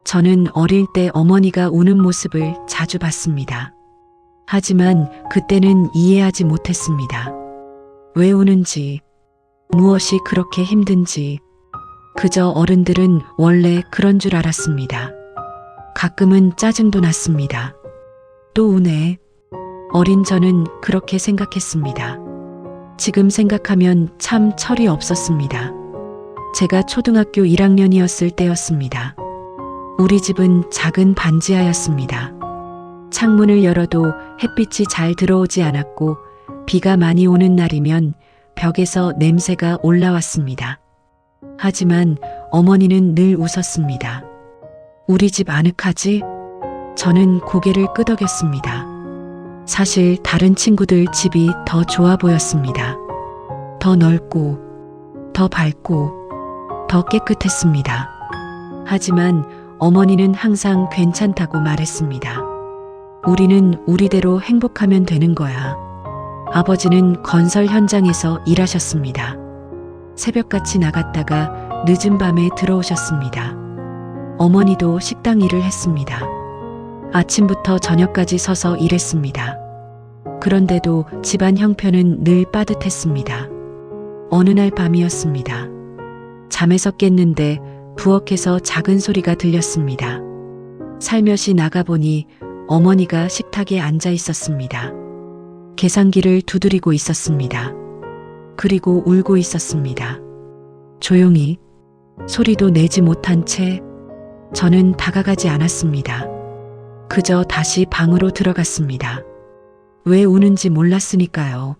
저는 어릴 때 어머니가 우는 모습을 자주 봤습니다. 하지만 그때는 이해하지 못했습니다. 왜 우는지, 무엇이 그렇게 힘든지, 그저 어른들은 원래 그런 줄 알았습니다. 가끔은 짜증도 났습니다. 또 우네. 어린 저는 그렇게 생각했습니다. 지금 생각하면 참 철이 없었습니다. 제가 초등학교 1학년이었을 때였습니다. 우리 집은 작은 반지하였습니다. 창문을 열어도 햇빛이 잘 들어오지 않았고 비가 많이 오는 날이면 벽에서 냄새가 올라왔습니다. 하지만 어머니는 늘 웃었습니다. 우리 집 아늑하지? 저는 고개를 끄덕였습니다. 사실 다른 친구들 집이 더 좋아 보였습니다. 더 넓고, 더 밝고, 더 깨끗했습니다. 하지만 어머니는 항상 괜찮다고 말했습니다. 우리는 우리대로 행복하면 되는 거야. 아버지는 건설 현장에서 일하셨습니다. 새벽같이 나갔다가 늦은 밤에 들어오셨습니다. 어머니도 식당 일을 했습니다. 아침부터 저녁까지 서서 일했습니다. 그런데도 집안 형편은 늘 빠듯했습니다. 어느 날 밤이었습니다. 잠에서 깼는데 부엌에서 작은 소리가 들렸습니다. 살며시 나가보니 어머니가 식탁에 앉아 있었습니다. 계산기를 두드리고 있었습니다. 그리고 울고 있었습니다. 조용히, 소리도 내지 못한 채 저는 다가가지 않았습니다. 그저 다시 방으로 들어갔습니다. 왜 우는지 몰랐으니까요.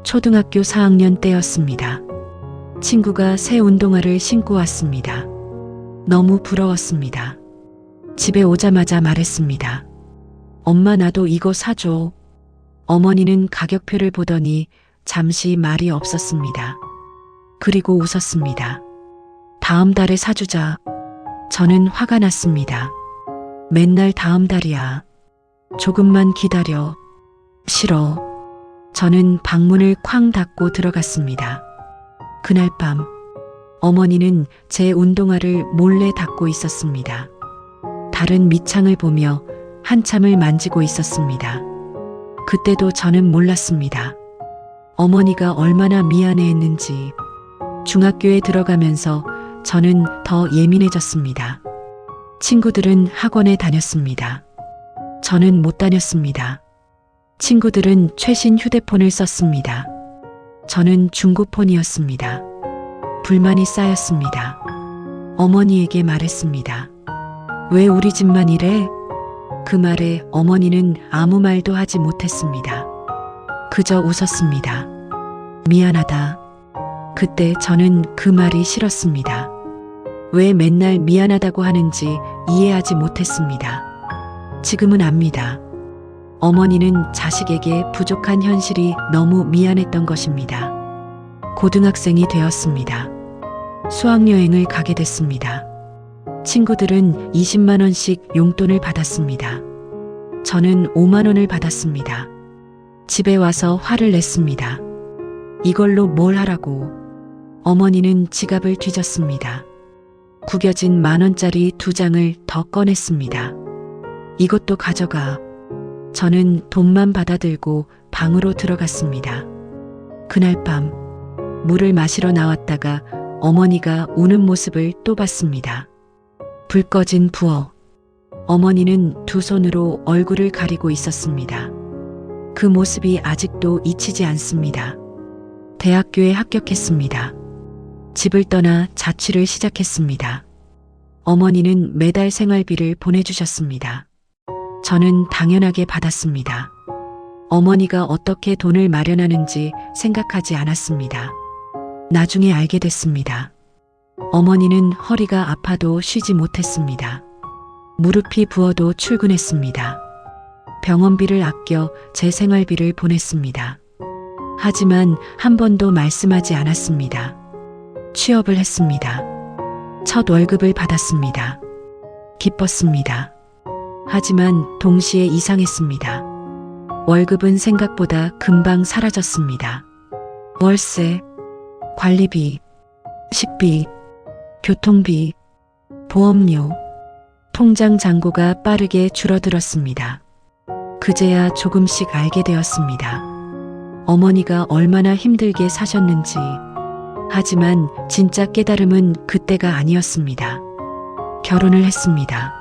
초등학교 4학년 때였습니다. 친구가 새 운동화를 신고 왔습니다. 너무 부러웠습니다. 집에 오자마자 말했습니다. 엄마, 나도 이거 사줘. 어머니는 가격표를 보더니 잠시 말이 없었습니다. 그리고 웃었습니다. 다음 달에 사주자. 저는 화가 났습니다. 맨날 다음 달이야. 조금만 기다려. 싫어. 저는 방문을 쾅 닫고 들어갔습니다. 그날 밤 어머니는 제 운동화를 몰래 닫고 있었습니다. 다른 밑창을 보며 한참을 만지고 있었습니다. 그때도 저는 몰랐습니다. 어머니가 얼마나 미안해했는지. 중학교에 들어가면서 저는 더 예민해졌습니다. 친구들은 학원에 다녔습니다. 저는 못 다녔습니다. 친구들은 최신 휴대폰을 썼습니다. 저는 중고폰이었습니다. 불만이 쌓였습니다. 어머니에게 말했습니다. 왜 우리 집만 이래? 그 말에 어머니는 아무 말도 하지 못했습니다. 그저 웃었습니다. 미안하다. 그때 저는 그 말이 싫었습니다. 왜 맨날 미안하다고 하는지 이해하지 못했습니다. 지금은 압니다. 어머니는 자식에게 부족한 현실이 너무 미안했던 것입니다. 고등학생이 되었습니다. 수학여행을 가게 됐습니다. 친구들은 20만 원씩 용돈을 받았습니다. 저는 5만 원을 받았습니다. 집에 와서 화를 냈습니다. 이걸로 뭘 하라고. 어머니는 지갑을 뒤졌습니다. 구겨진 10,000원짜리 2장을 더 꺼냈습니다. 이것도 가져가. 저는 돈만 받아들고 방으로 들어갔습니다. 그날 밤 물을 마시러 나왔다가 어머니가 우는 모습을 또 봤습니다. 불 꺼진 부엌. 어머니는 두 손으로 얼굴을 가리고 있었습니다. 그 모습이 아직도 잊히지 않습니다. 대학교에 합격했습니다. 집을 떠나 자취를 시작했습니다. 어머니는 매달 생활비를 보내주셨습니다. 저는 당연하게 받았습니다. 어머니가 어떻게 돈을 마련하는지 생각하지 않았습니다. 나중에 알게 됐습니다. 어머니는 허리가 아파도 쉬지 못했습니다. 무릎이 부어도 출근했습니다. 병원비를 아껴 제 생활비를 보냈습니다. 하지만 한 번도 말씀하지 않았습니다. 취업을 했습니다. 첫 월급을 받았습니다. 기뻤습니다. 하지만 동시에 이상했습니다. 월급은 생각보다 금방 사라졌습니다. 월세, 관리비, 식비, 교통비, 보험료, 통장 잔고가 빠르게 줄어들었습니다. 그제야 조금씩 알게 되었습니다. 어머니가 얼마나 힘들게 사셨는지. 하지만 진짜 깨달음은 그때가 아니었습니다. 결혼을 했습니다.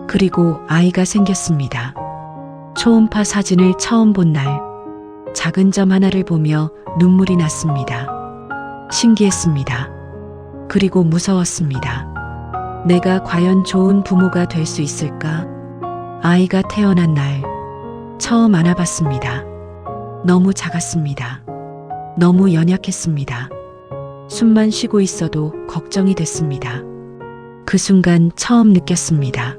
그리고 아이가 생겼습니다. 초음파 사진을 처음 본 날, 작은 점 하나를 보며 눈물이 났습니다. 신기했습니다. 그리고 무서웠습니다. 내가 과연 좋은 부모가 될 수 있을까? 아이가 태어난 날, 처음 안아봤습니다. 너무 작았습니다. 너무 연약했습니다. 숨만 쉬고 있어도 걱정이 됐습니다. 그 순간 처음 느꼈습니다.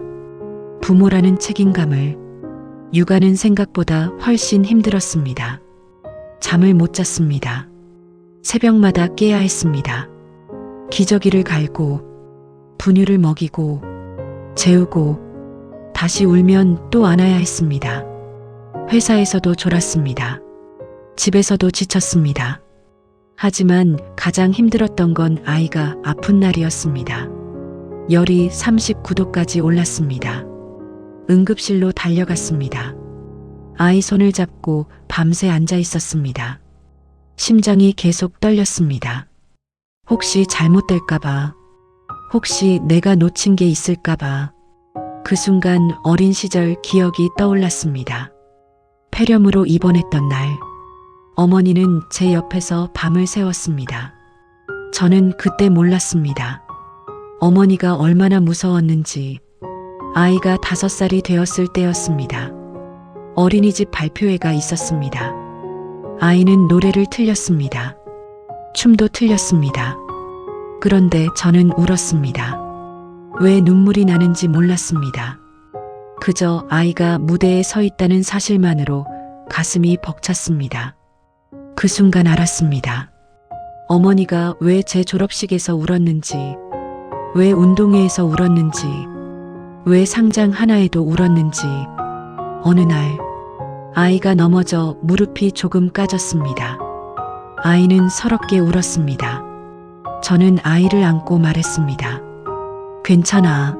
부모라는 책임감을. 육아는 생각보다 훨씬 힘들었습니다. 잠을 못 잤습니다. 새벽마다 깨야 했습니다. 기저귀를 갈고, 분유를 먹이고, 재우고, 다시 울면 또 안아야 했습니다. 회사에서도 졸았습니다. 집에서도 지쳤습니다. 하지만 가장 힘들었던 건 아이가 아픈 날이었습니다. 열이 39도까지 올랐습니다. 응급실로 달려갔습니다. 아이 손을 잡고 밤새 앉아 있었습니다. 심장이 계속 떨렸습니다. 혹시 잘못될까봐, 혹시 내가 놓친 게 있을까봐. 그 순간 어린 시절 기억이 떠올랐습니다. 폐렴으로 입원했던 날, 어머니는 제 옆에서 밤을 새웠습니다. 저는 그때 몰랐습니다. 어머니가 얼마나 무서웠는지. 아이가 5살이 되었을 때였습니다. 어린이집 발표회가 있었습니다. 아이는 노래를 틀렸습니다. 춤도 틀렸습니다. 그런데 저는 울었습니다. 왜 눈물이 나는지 몰랐습니다. 그저 아이가 무대에 서 있다는 사실만으로 가슴이 벅찼습니다. 그 순간 알았습니다. 어머니가 왜 제 졸업식에서 울었는지, 왜 운동회에서 울었는지, 왜 상장 하나에도 울었는지. 어느 날 아이가 넘어져 무릎이 조금 까졌습니다. 아이는 서럽게 울었습니다. 저는 아이를 안고 말했습니다. 괜찮아.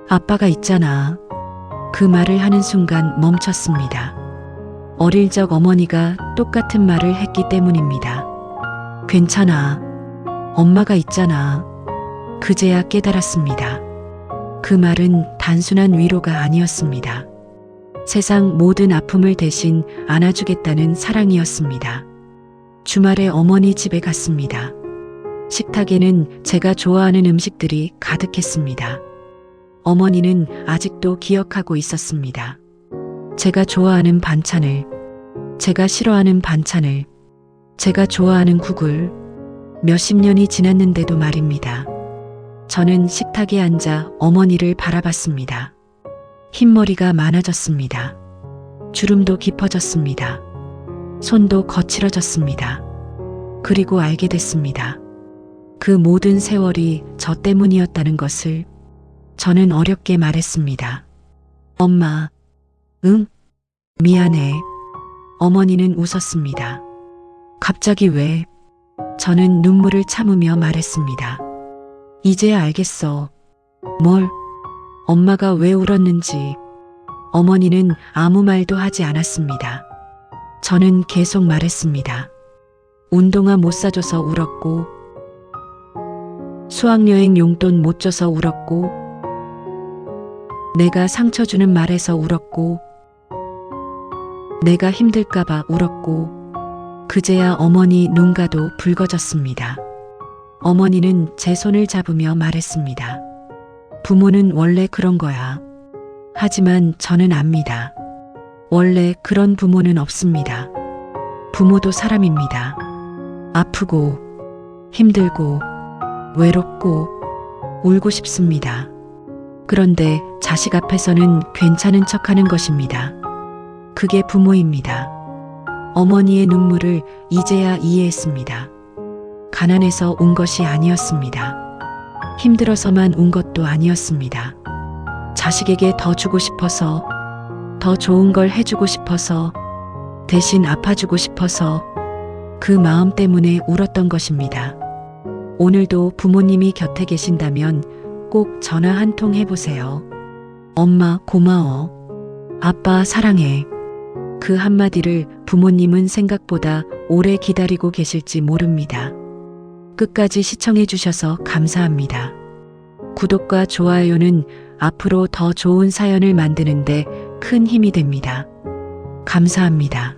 아빠가 있잖아. 그 말을 하는 순간 멈췄습니다. 어릴 적 어머니가 똑같은 말을 했기 때문입니다. 괜찮아. 엄마가 있잖아. 그제야 깨달았습니다. 그 말은 단순한 위로가 아니었습니다. 세상 모든 아픔을 대신 안아주겠다는 사랑이었습니다. 주말에 어머니 집에 갔습니다. 식탁에는 제가 좋아하는 음식들이 가득했습니다. 어머니는 아직도 기억하고 있었습니다. 제가 좋아하는 반찬을, 제가 싫어하는 반찬을, 제가 좋아하는 국을. 몇십 년이 지났는데도 말입니다. 저는 식탁에 앉아 어머니를 바라봤습니다. 흰머리가 많아졌습니다. 주름도 깊어졌습니다. 손도 거칠어졌습니다. 그리고 알게 됐습니다. 그 모든 세월이 저 때문이었다는 것을. 저는 어렵게 말했습니다. 엄마, 응? 미안해. 어머니는 웃었습니다. 갑자기 왜? 저는 눈물을 참으며 말했습니다. 이제야 알겠어. 뭘? 엄마가 왜 울었는지. 어머니는 아무 말도 하지 않았습니다. 저는 계속 말했습니다. 운동화 못 사줘서 울었고, 수학여행 용돈 못 줘서 울었고, 내가 상처 주는 말에서 울었고, 내가 힘들까봐 울었고. 그제야 어머니 눈가도 붉어졌습니다. 어머니는 제 손을 잡으며 말했습니다. 부모는 원래 그런 거야. 하지만 저는 압니다. 원래 그런 부모는 없습니다. 부모도 사람입니다. 아프고, 힘들고, 외롭고, 울고 싶습니다. 그런데 자식 앞에서는 괜찮은 척하는 것입니다. 그게 부모입니다. 어머니의 눈물을 이제야 이해했습니다. 가난해서 운 것이 아니었습니다. 힘들어서만 운 것도 아니었습니다. 자식에게 더 주고 싶어서, 더 좋은 걸 해주고 싶어서, 대신 아파주고 싶어서 그 마음 때문에 울었던 것입니다. 오늘도 부모님이 곁에 계신다면 꼭 전화 한 통 해보세요. 엄마 고마워. 아빠 사랑해. 그 한마디를 부모님은 생각보다 오래 기다리고 계실지 모릅니다. 끝까지 시청해 주셔서 감사합니다. 구독과 좋아요는 앞으로 더 좋은 사연을 만드는데 큰 힘이 됩니다. 감사합니다.